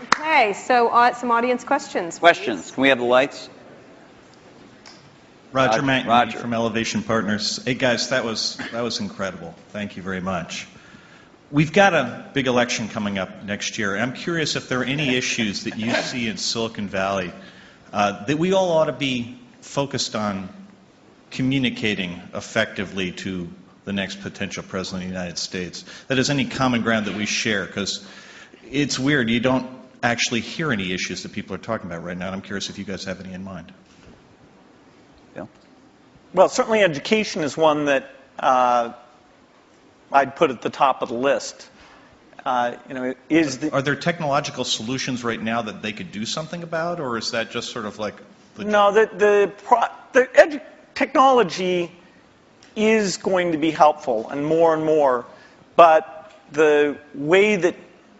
Okay, so some audience questions. Questions. Please. Can we have the lights? Roger Mackey Roger. from Elevation Partners. Hey guys, that was incredible. Thank you very much. We've got a big election coming up next year. I'm curious if there are any issues that you see in Silicon Valley that we all ought to be focused on communicating effectively to the next potential president of the United States. That is any common ground that we share, because it's weird. You don't actually hear any issues that people are talking about right now. And I'm curious if you guys have any in mind. Bill? Well, certainly education is one that I'd put at the top of the list. Are there technological solutions right now that they could do something about, or is that just sort of like... No, technology is going to be helpful and more, but the way that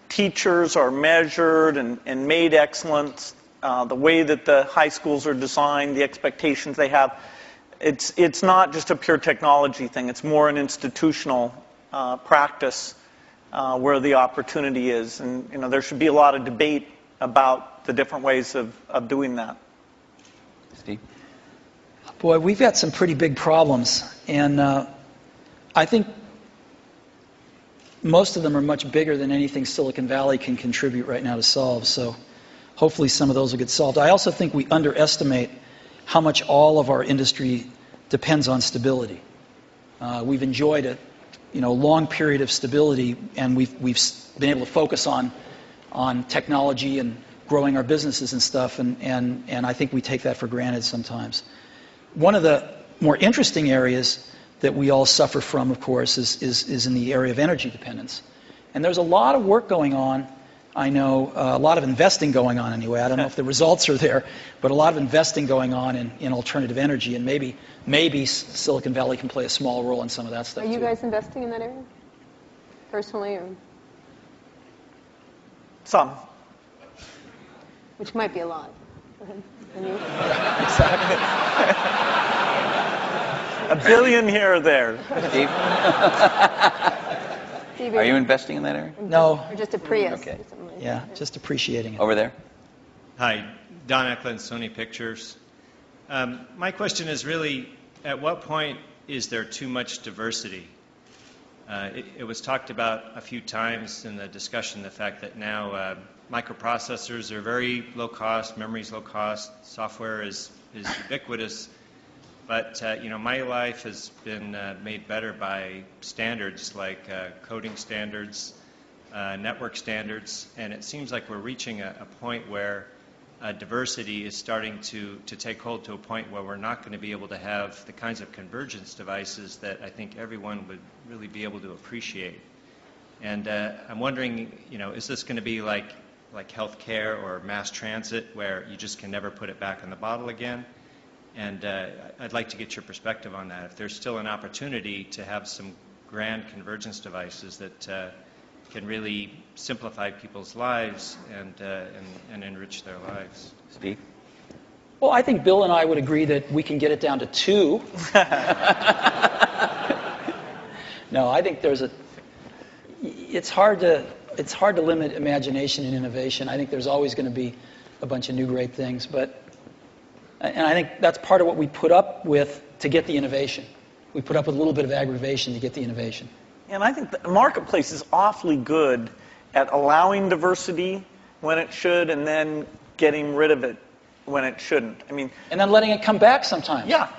teachers are measured and made excellent, the way that the high schools are designed, the expectations they have, it's not just a pure technology thing. It's more an institutional practice where the opportunity is. And there should be a lot of debate about the different ways of doing that. Steve? Boy, we've got some pretty big problems, and I think most of them are much bigger than anything Silicon Valley can contribute right now to solve, so hopefully some of those will get solved. I also think we underestimate how much all of our industry depends on stability. We've enjoyed a long period of stability, and we've been able to focus on technology and growing our businesses and stuff, and I think we take that for granted sometimes. One of the more interesting areas that we all suffer from, of course, is in the area of energy dependence. And there's a lot of work going on, I know, a lot of investing going on anyway. I don't know if the results are there, but a lot of investing going on in alternative energy, and maybe Silicon Valley can play a small role in some of that stuff too. Are you guys investing in that area? Personally? Or? Some. Which might be a lot. Exactly. $1 billion here or there. Steve? Steve, Are you investing in that area? No. Or just a Prius? Okay. Or something like Yeah, that. just appreciating it. Over there? Hi, Don Eklund, Sony Pictures. My question is really, at what point is there too much diversity? It was talked about a few times in the discussion, the fact that now microprocessors are very low cost, memory's low cost, software is ubiquitous. But my life has been made better by standards like coding standards, network standards, and it seems like we're reaching a point where diversity is starting to take hold to a point where we're not going to be able to have the kinds of convergence devices that I think everyone would really be able to appreciate. And I'm wondering, is this going to be like healthcare or mass transit, where you just can never put it back in the bottle again? And I'd like to get your perspective on that. If there's still an opportunity to have some grand convergence devices that can really simplify people's lives and enrich their lives. Steve? Well, I think Bill and I would agree that we can get it down to 2. No, I think it's hard to limit imagination and innovation. I think there's always going to be a bunch of new great things, and I think that's part of what we put up with to get the innovation. We put up with a little bit of aggravation to get the innovation. And I think the marketplace is awfully good at allowing diversity when it should, and then getting rid of it when it shouldn't. And then letting it come back sometimes. Yeah.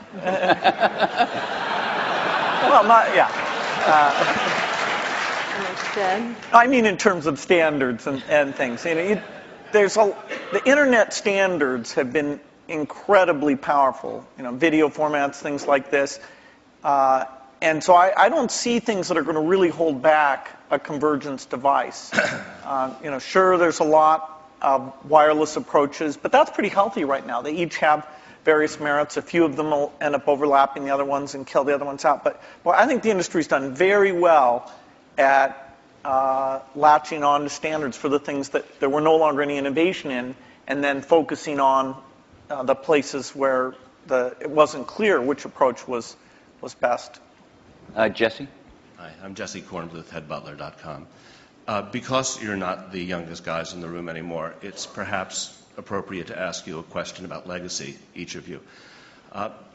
Well, not, yeah. In terms of standards and things. The internet standards have been incredibly powerful. Video formats, things like this. And so I don't see things that are going to really hold back a convergence device. Sure, there's a lot of wireless approaches, but that's pretty healthy right now. They each have various merits. A few of them will end up overlapping the other ones and kill the other ones out. But I think the industry's done very well at latching on to standards for the things that there were no longer any innovation in, and then focusing on the places where it wasn't clear which approach was best. Jesse? Hi, I'm Jesse Kornbluth, headbutler.com. Because you're not the youngest guys in the room anymore, it's perhaps appropriate to ask you a question about legacy, each of you.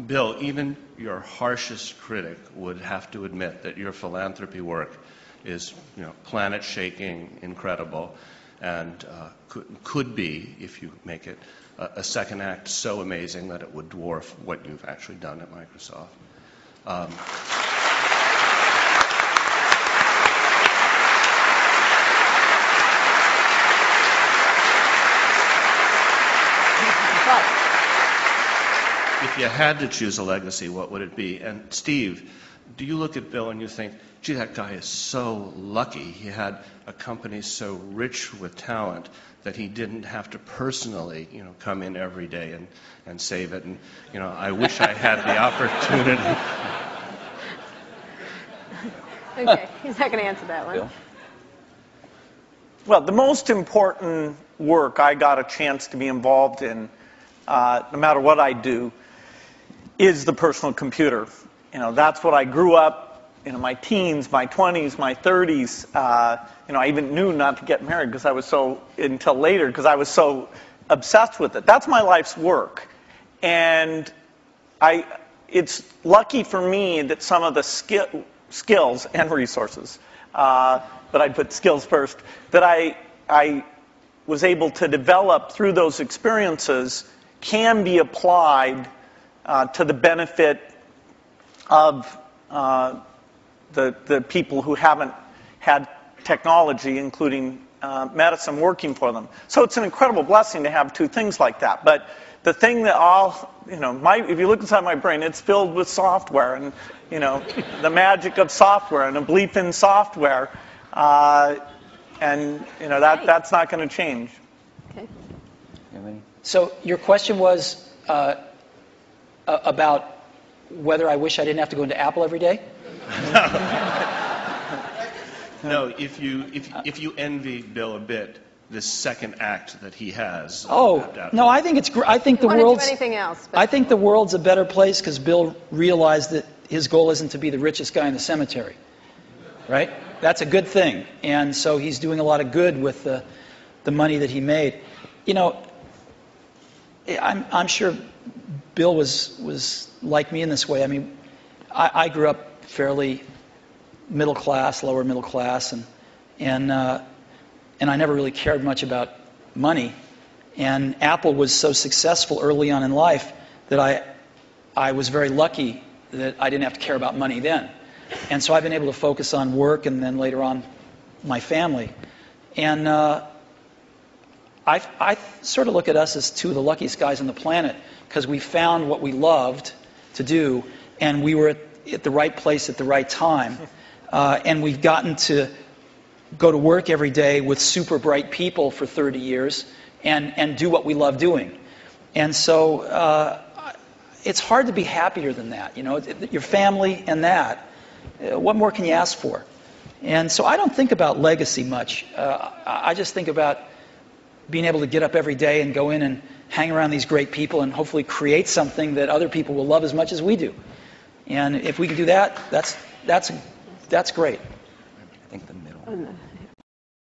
Bill, even your harshest critic would have to admit that your philanthropy work is, planet-shaking, incredible, and could be, if you make it, a second act so amazing that it would dwarf what you've actually done at Microsoft. If you had to choose a legacy, what would it be? And Steve, do you look at Bill and you think, gee, that guy is so lucky. He had a company so rich with talent that he didn't have to personally, come in every day and save it. And, I wish I had the opportunity. Okay, he's not going to answer that one. Bill? Well, the most important work I got a chance to be involved in, no matter what I do, is the personal computer. That's what I grew up, my teens, my 20s, my 30s. I even knew not to get married until later because I was so obsessed with it. That's my life's work. And it's lucky for me that some of the skills and resources, but I'd put skills first, that I was able to develop through those experiences can be applied to the benefit of the people who haven't had technology, including medicine, working for them. So it's an incredible blessing to have two things like that. But the thing that if you look inside my brain, it's filled with software and, the magic of software and a belief in software. That's not going to change. Okay. So your question was about whether I wish I didn't have to go into Apple every day? No, if you envy Bill a bit, this second act that he has. No, I think it's great. I think the I don't world's. do anything else. But I think the world's a better place because Bill realized that his goal isn't to be the richest guy in the cemetery, right? That's a good thing, and so he's doing a lot of good with the money that he made. I'm sure Bill was like me in this way. I mean, I grew up fairly middle class, lower middle class, and I never really cared much about money. And Apple was so successful early on in life that I was very lucky that I didn't have to care about money then. And so I've been able to focus on work and then later on my family. And I sort of look at us as two of the luckiest guys on the planet because we found what we loved to do and we were at the right place at the right time. And we've gotten to go to work every day with super bright people for 30 years and do what we love doing. And so it's hard to be happier than that. Your family and that. What more can you ask for? And so I don't think about legacy much. I just think about being able to get up every day and go in and hang around these great people and hopefully create something that other people will love as much as we do. And if we can do that, that's great. I think the middle. Oh, no.